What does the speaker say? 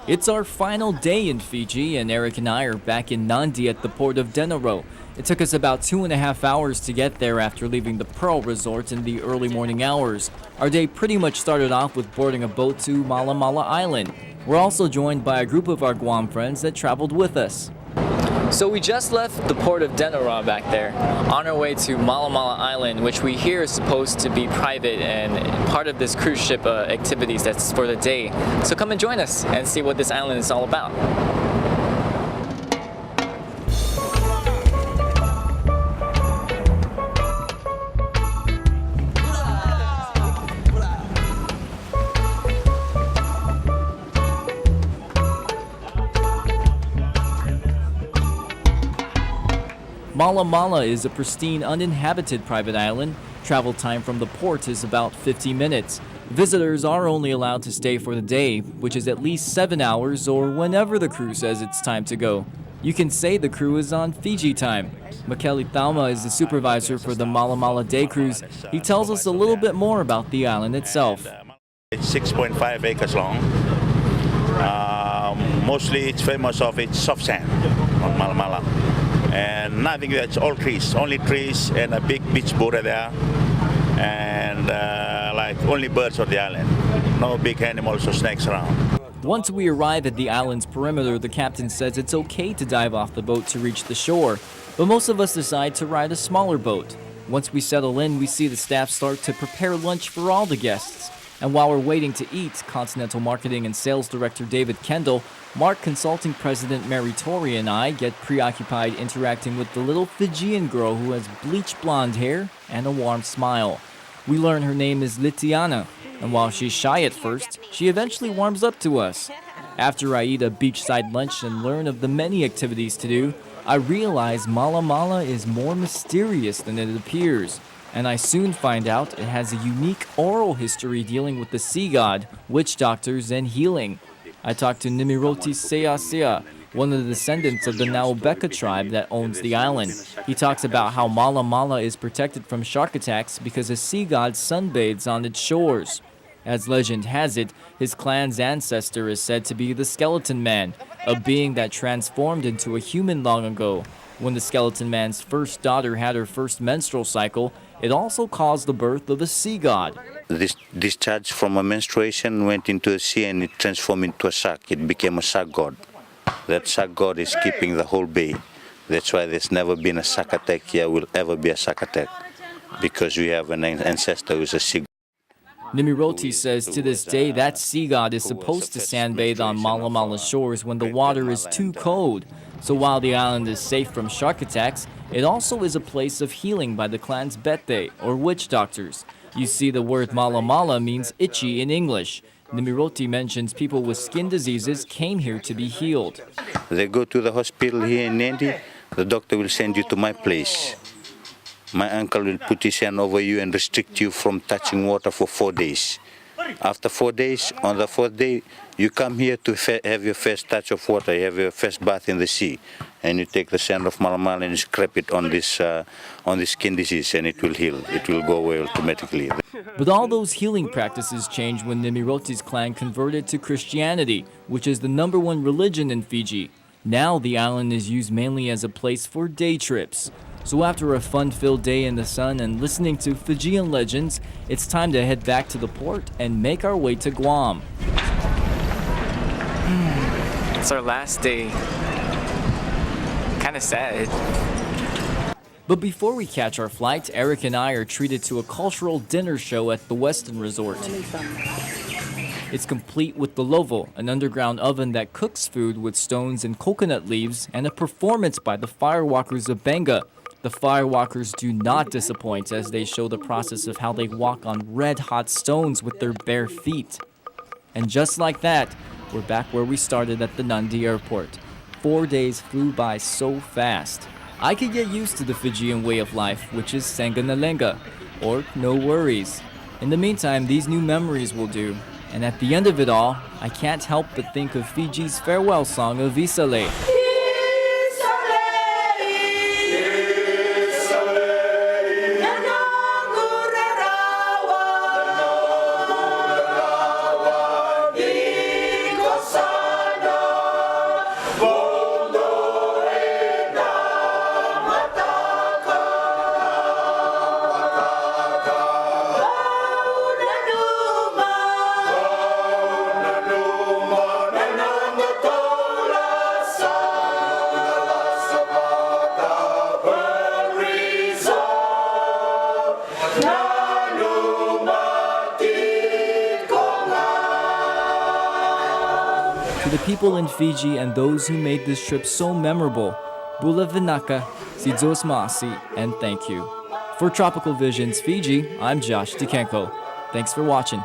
It's our final day in Fiji, and Eric and I are back in Nadi at the port of Denaro. It took us about 2.5 hours to get there after leaving the Pearl Resort in the early morning hours. Our day pretty much started off with boarding a boat to Mala Mala Island. We're also joined by a group of our Guam friends that traveled with us. So we just left the port of Denaro back there, on our way to Mala Mala Island, which we hear is supposed to be private and part of this cruise ship activities that's for the day. So come and join us and see what this island is all about. Mala Mala is a pristine, uninhabited private island. Travel time from the port is about 50 minutes. Visitors are only allowed to stay for the day, which is at least 7 hours or whenever the crew says it's time to go. You can say the crew is on Fiji time. Makeli Thauma is the supervisor for the Mala Mala Day Cruise. He tells us a little bit more about the island itself. It's 6.5 acres long. Mostly it's famous of its soft sand on Mala Mala. And nothing, that's all trees, only trees and a big beach border there. And like only birds on the island, no big animals or snakes around. Once we arrive at the island's perimeter, the captain says it's okay to dive off the boat to reach the shore, but most of us decide to ride a smaller boat. Once we settle in, we see the staff start to prepare lunch for all the guests. And while we're waiting to eat, Continental Marketing and Sales Director David Kendall, Mark Consulting President Mary Tory, and I get preoccupied interacting with the little Fijian girl who has bleached blonde hair and a warm smile. We learn her name is Litiana, and while she's shy at first, she eventually warms up to us. After I eat a beachside lunch and learn of the many activities to do, I realize Mala Mala is more mysterious than it appears. And I soon find out it has a unique oral history dealing with the sea god, witch doctors, and healing. I talked to Nimiroti Sea, one of the descendants of the Naubeka tribe that owns the island. He talks about how Mala Mala is protected from shark attacks because a sea god sunbathes on its shores. As legend has it, his clan's ancestor is said to be the Skeleton Man, a being that transformed into a human long ago. When the Skeleton Man's first daughter had her first menstrual cycle, it also caused the birth of a sea god. This discharge from a menstruation went into the sea and it transformed into a shark. It became a shark god. That shark god is keeping the whole bay. That's why there's never been a shark attack here, will ever be a shark attack, because we have an ancestor who's a sea god. Nimiroti says to this day that sea god is supposed to sunbathe on Mala Mala shores when the water is too cold. So while the island is safe from shark attacks, it also is a place of healing by the clan's bete, or witch doctors. You see, the word Mala Mala means itchy in English. Nimiroti mentions people with skin diseases came here to be healed. They go to the hospital here in Nadi, the doctor will send you to my place. My uncle will put his hand over you and restrict you from touching water for 4 days. After 4 days, on the 4th day, you come here to have your first touch of water, you have your first bath in the sea. And you take the sand of Mala Mala and you scrape it on this skin disease and it will heal. It will go away automatically. But all those healing practices changed when Nimiroti's clan converted to Christianity, which is the #1 religion in Fiji. Now the island is used mainly as a place for day trips. So after a fun-filled day in the sun and listening to Fijian legends, it's time to head back to the port and make our way to Guam. It's our last day. Kind of sad. But before we catch our flight, Eric and I are treated to a cultural dinner show at the Westin Resort. It's complete with the lovo, an underground oven that cooks food with stones and coconut leaves, and a performance by the firewalkers of Benga. The firewalkers do not disappoint as they show the process of how they walk on red-hot stones with their bare feet. And just like that, we're back where we started at the Nadi airport. 4 days flew by so fast. I could get used to the Fijian way of life, which is Sanganalenga, or no worries. In the meantime, these new memories will do. And at the end of it all, I can't help but think of Fiji's farewell song of Isale. the people in Fiji and those who made this trip so memorable, Bula Vinaka, Sidzos Masi, and thank you. For Tropical Visions Fiji, I'm Josh Dikenko. Thanks for watching.